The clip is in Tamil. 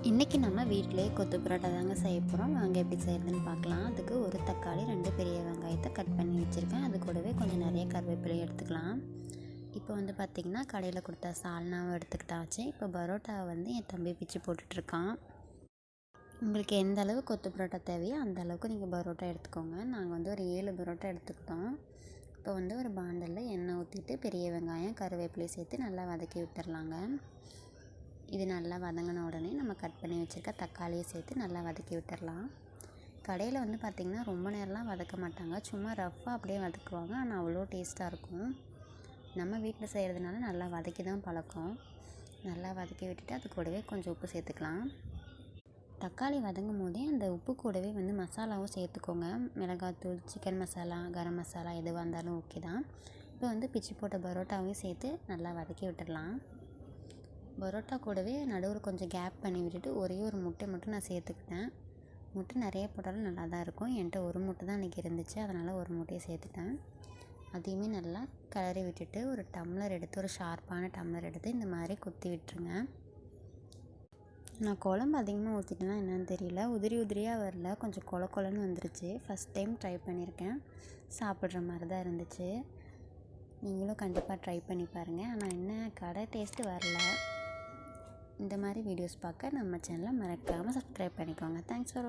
இன்றைக்கி நம்ம வீட்டிலே கொத்து பரோட்டா தாங்க செய்ய போகிறோம். வாங்க எப்படி செய்கிறதுன்னு பார்க்கலாம். அதுக்கு ஒரு தக்காளி 2 பெரிய வெங்காயத்தை கட் பண்ணி வச்சுருக்கேன். அது கூடவே கொஞ்சம் நிறைய கருவேப்பிலை எடுத்துக்கலாம். இப்போ வந்து பார்த்திங்கன்னா கடையில் கொடுத்த சால்னாவை எடுத்துக்கிட்டாச்சு. இப்போ பரோட்டாவை வந்து என் தம்பி பிச்சு போட்டுட்ருக்கான். உங்களுக்கு எந்த அளவு கொத்து பரோட்டா தேவையோ அந்த அளவுக்கு நீங்கள் பரோட்டா எடுத்துக்கோங்க. நாங்கள் வந்து ஒரு 7 பரோட்டா எடுத்துக்கிட்டோம். இப்போ வந்து ஒரு பாண்டலில் எண்ணெய் ஊற்றிட்டு பெரிய வெங்காயம் கருவேப்பிலை சேர்த்து நல்லா வதக்கி விட்டுறலாங்க. இது நல்லா வதங்கின உடனே நம்ம கட் பண்ணி வச்சுருக்க தக்காளியை சேர்த்து நல்லா வதக்கி விட்டுடலாம். கடையில் வந்து பார்த்திங்கன்னா ரொம்ப நேரம்லாம் வதக்க மாட்டாங்க, சும்மா ரஃப்பாக அப்படியே வதக்குவாங்க. ஆனால் அவ்வளோ டேஸ்ட்டாக இருக்கும். நம்ம வீட்டில் செய்கிறதுனால நல்லா வதக்கி தான் பழக்கம். நல்லா வதக்கி விட்டுட்டு அது கூடவே கொஞ்சம் உப்பு சேர்த்துக்கலாம். தக்காளி வதங்கும் போதே அந்த உப்பு கூடவே வந்து மசாலாவும் சேர்த்துக்கோங்க. மிளகாத்தூள், சிக்கன் மசாலா, கரம் மசாலா எதுவாக இருந்தாலும் ஓகே தான். இப்போ வந்து பிச்சு போட்ட பரோட்டாவையும் சேர்த்து நல்லா வதக்கி விட்டுடலாம். பரோட்டா கூடவே நடுவில் கொஞ்சம் கேப் பண்ணி விட்டுட்டு ஒரே ஒரு முட்டை மட்டும் நான் சேர்த்துக்கிட்டேன். முட்டை நிறைய போட்டாலும் நல்லா தான் இருக்கும். என்கிட்ட ஒரு முட்டை தான் இன்றைக்கி இருந்துச்சு, அதனால் ஒரு முட்டையை சேர்த்துட்டேன். அதையுமே நல்லா கிளறி விட்டுட்டு ஒரு டம்ளர் எடுத்து, ஒரு ஷார்ப்பான டம்ளர் எடுத்து இந்த மாதிரி குத்தி விட்டுருங்க. நான் குழம்பு அதிகமாக ஊற்றிட்டேன்னா என்னென்னு தெரியல, உதிரி உதிரியாக வரல, கொஞ்சம் கொல கொலன்னு வந்துருச்சு. ஃபஸ்ட் டைம் ட்ரை பண்ணியிருக்கேன், சாப்பிட்ற மாதிரி தான் இருந்துச்சு. நீங்களும் கண்டிப்பாக ட்ரை பண்ணி பாருங்கள். ஆனால் என்ன கடை டேஸ்ட்டு வரல. இந்த மாதிரி வீடியோஸ் பார்க்க நம்ம சேனலை மறக்காமல் சப்ஸ்கிரைப் பண்ணிக்கோங்க. Thanks for